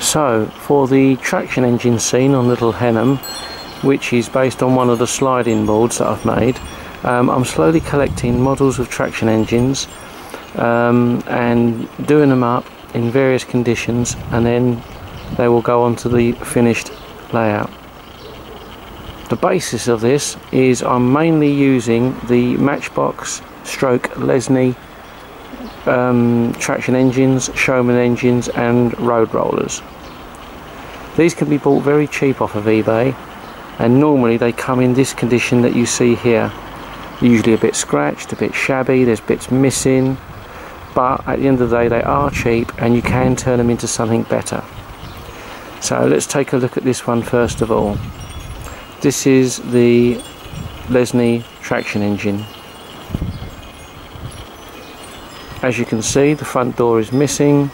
So for the traction engine scene on Littlehenham, which is based on one of the sliding boards that I've made, I'm slowly collecting models of traction engines and doing them up in various conditions, and then they will go on to the finished layout. The basis of this is I'm mainly using the Matchbox stroke Lesney traction engines, showman engines and road rollers. These can be bought very cheap off of eBay, and normally they come in this condition that you see here. Usually a bit scratched, a bit shabby, there's bits missing, but at the end of the day they are cheap and you can turn them into something better. So let's take a look at this one first of all. This is the Lesney traction engine. As you can see, the front door is missing,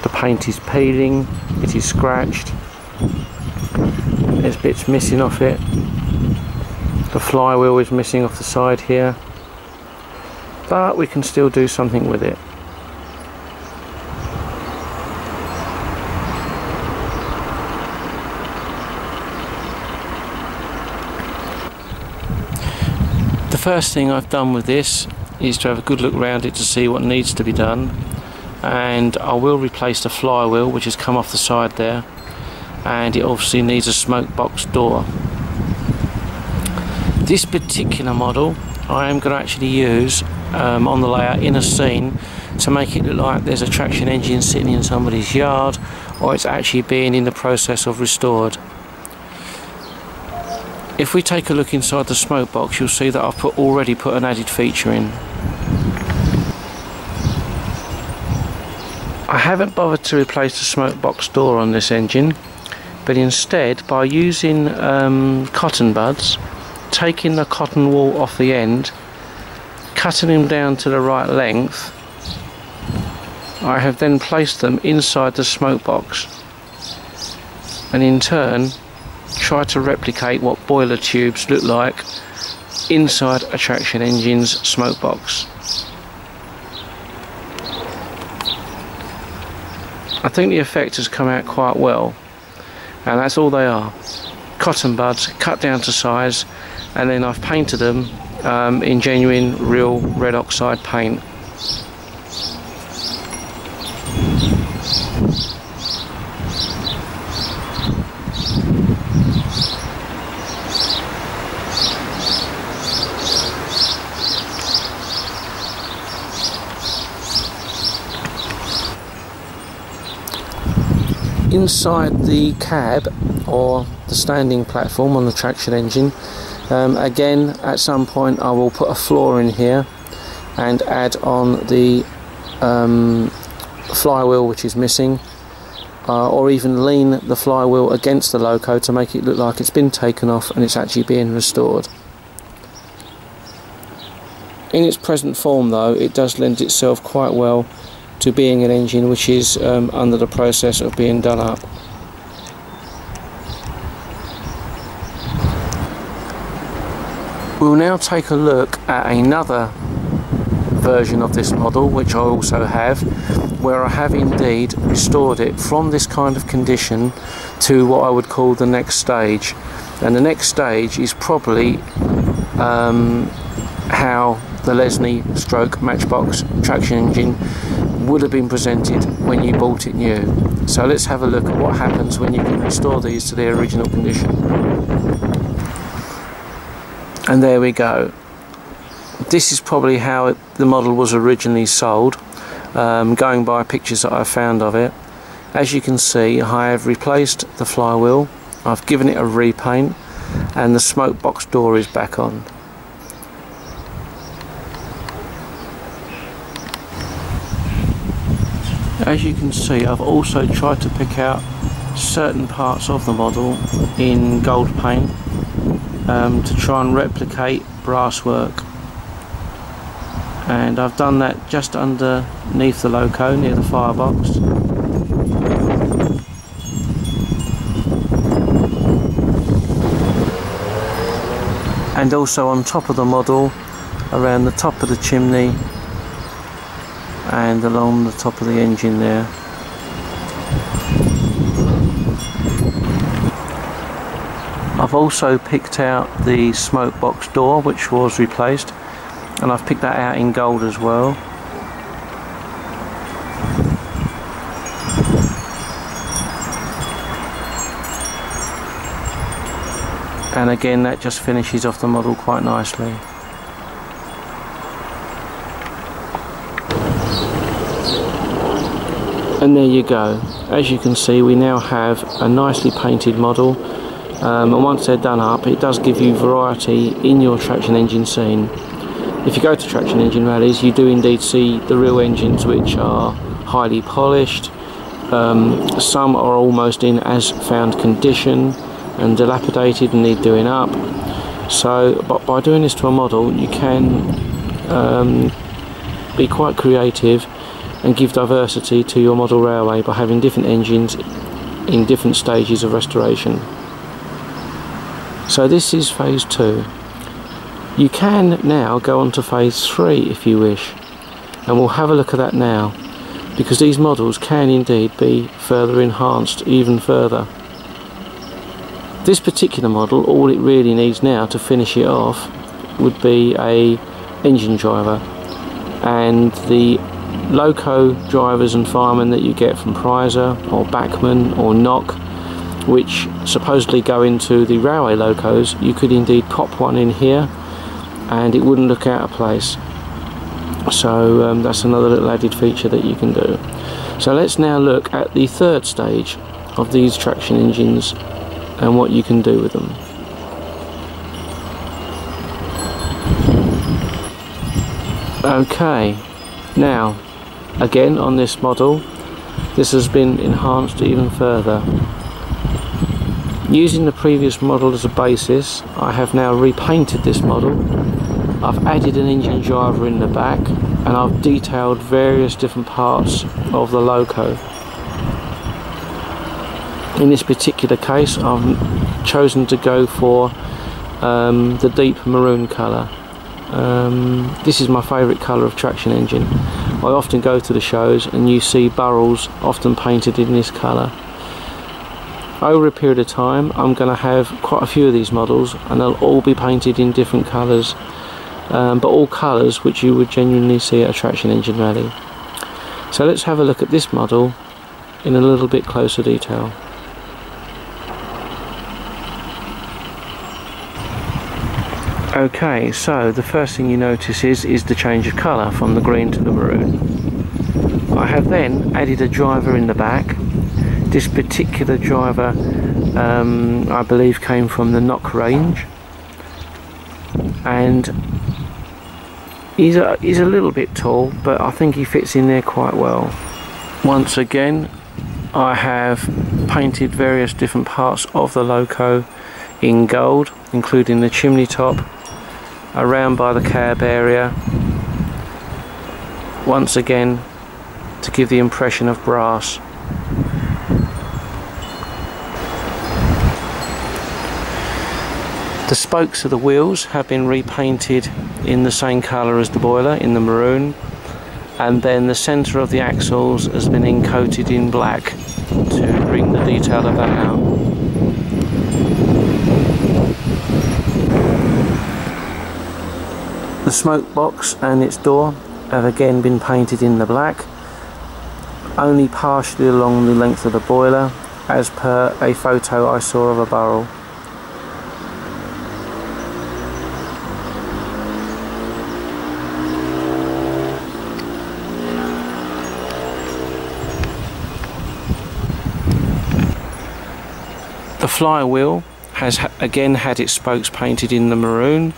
the paint is peeling, it is scratched, there's bits missing off it, the flywheel is missing off the side here, but we can still do something with it. The first thing I've done with this is to have a good look around it to see what needs to be done, and I will replace the flywheel which has come off the side there, and it obviously needs a smoke box door. This particular model I am going to actually use on the layout in a scene to make it look like there's a traction engine sitting in somebody's yard, or it's actually being in the process of restored. If we take a look inside the smoke box, you'll see that I've already put an added feature in. I haven't bothered to replace the smoke box door on this engine, but instead, by using cotton buds, taking the cotton wool off the end, cutting them down to the right length, I have then placed them inside the smoke box, and in turn try to replicate what boiler tubes look like inside a traction engine's smoke box. I think the effect has come out quite well, and that's all they are. Cotton buds cut down to size, and then I've painted them in genuine real red oxide paint. Inside the cab, or the standing platform on the traction engine, again at some point I will put a floor in here and add on the flywheel which is missing, or even lean the flywheel against the loco to make it look like it's been taken off and it's actually being restored. In its present form though, it does lend itself quite well to being an engine which is under the process of being done up. We'll now take a look at another version of this model which I also have, where I have indeed restored it from this kind of condition to what I would call the next stage. And the next stage is probably how the Lesney stroke Matchbox traction engine would have been presented when you bought it new. So let's have a look at what happens when you can restore these to their original condition. And there we go. This is probably how the model was originally sold, going by pictures that I found of it. As you can see, I have replaced the flywheel, I've given it a repaint, and the smoke box door is back on. As you can see, I've also tried to pick out certain parts of the model in gold paint to try and replicate brasswork, and I've done that just underneath the loco near the firebox. And also on top of the model, around the top of the chimney and along the top of the engine there. I've also picked out the smoke box door, which was replaced, and I've picked that out in gold as well. And again, that just finishes off the model quite nicely. And there you go. As you can see, we now have a nicely painted model, and once they're done up, it does give you variety in your traction engine scene. If you go to traction engine rallies, you do indeed see the real engines, which are highly polished. Some are almost in as found condition and dilapidated and need doing up. So, but by doing this to a model, you can be quite creative and give diversity to your model railway by having different engines in different stages of restoration. So this is phase 2. You can now go on to phase 3 if you wish, and we'll have a look at that now, because these models can indeed be further enhanced even further. This particular model, all it really needs now to finish it off would be a engine driver, and the loco drivers and firemen that you get from Prizer or Bachmann or Knock, which supposedly go into the railway locos, you could indeed pop one in here and it wouldn't look out of place. So that's another little added feature that you can do. So let's now look at the third stage of these traction engines and what you can do with them. Okay, now again on this model, this has been enhanced even further. Using the previous model as a basis, I have now repainted this model. I've added an engine driver in the back, and I've detailed various different parts of the loco. In this particular case, I've chosen to go for the deep maroon colour. This is my favourite colour of traction engine. I often go to the shows and you see Burrells often painted in this colour. Over a period of time, I'm going to have quite a few of these models, and they'll all be painted in different colours, but all colours which you would genuinely see at a traction engine rally. So let's have a look at this model in a little bit closer detail. Okay, so the first thing you notice is the change of colour from the green to the maroon. I have then added a driver in the back. This particular driver I believe came from the Knock range, and he's a little bit tall, but I think he fits in there quite well. Once again, I have painted various different parts of the loco in gold, including the chimney top, around by the cab area, once again to give the impression of brass. The spokes of the wheels have been repainted in the same colour as the boiler, in the maroon, and then the centre of the axles has been encoated in black to bring the detail of that out. The smoke box and its door have again been painted in the black, only partially along the length of the boiler, as per a photo I saw of a Burrell. The flywheel has again had its spokes painted in the maroon,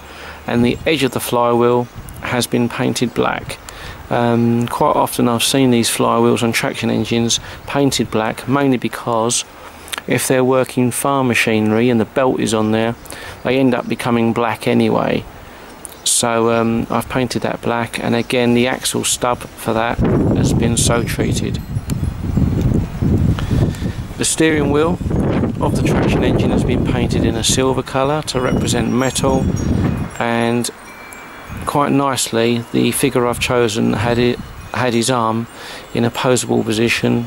and the edge of the flywheel has been painted black. Quite often I've seen these flywheels on traction engines painted black, mainly because if they're working farm machinery and the belt is on there, they end up becoming black anyway. So I've painted that black, and again the axle stub for that has been so treated. The steering wheel of the traction engine has been painted in a silver colour to represent metal, and quite nicely the figure I've chosen had his arm in a poseable position,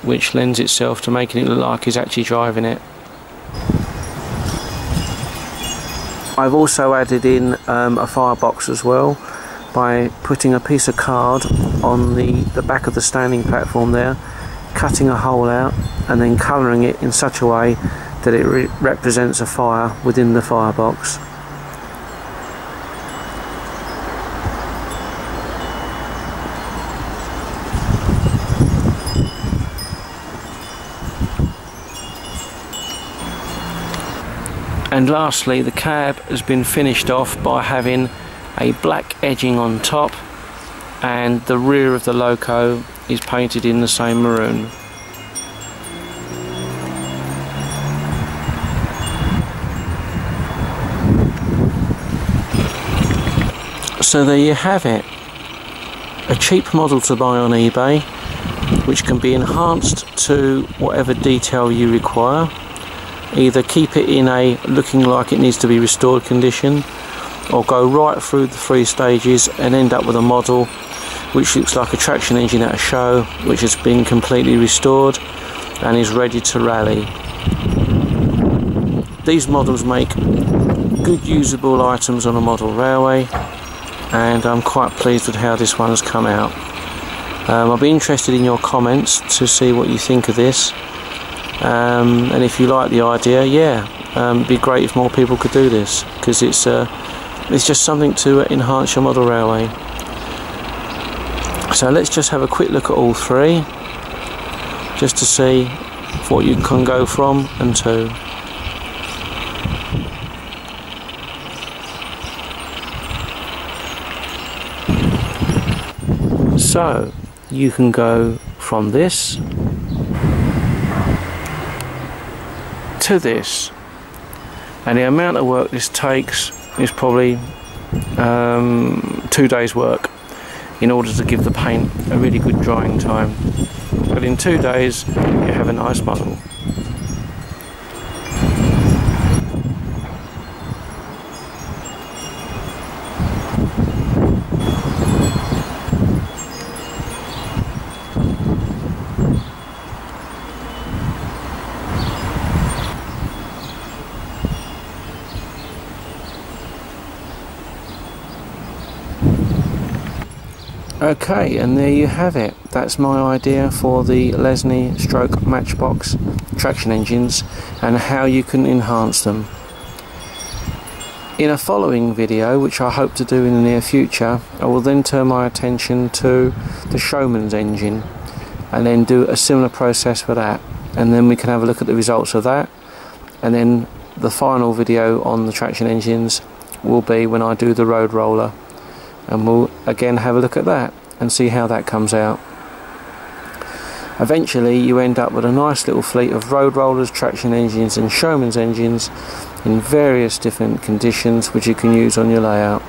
which lends itself to making it look like he's actually driving it. I've also added in a firebox as well by putting a piece of card on the back of the standing platform there, cutting a hole out and then colouring it in such a way that it represents a fire within the firebox. And lastly, the cab has been finished off by having a black edging on top, and the rear of the loco is painted in the same maroon. So there you have it, a cheap model to buy on eBay, which can be enhanced to whatever detail you require. Either keep it in a looking like it needs to be restored condition, or go right through the 3 stages and end up with a model which looks like a traction engine at a show, which has been completely restored and is ready to rally. These models make good usable items on a model railway, and I'm quite pleased with how this one's come out. I'll be interested in your comments to see what you think of this. And if you like the idea, yeah, it'd be great if more people could do this, because it's just something to enhance your model railway. So let's just have a quick look at all 3, just to see what you can go from and to. So you can go from this to this, and the amount of work this takes is probably 2 days work in order to give the paint a really good drying time. But in 2 days you have a nice model. Okay, and there you have it. That's my idea for the Lesney stroke Matchbox traction engines and how you can enhance them. In a following video, which I hope to do in the near future, I will then turn my attention to the Showman's engine and then do a similar process for that, and then we can have a look at the results of that, and then the final video on the traction engines will be when I do the road roller, and we'll again have a look at that and see how that comes out. Eventually you end up with a nice little fleet of road rollers, traction engines and Showman's engines in various different conditions which you can use on your layout.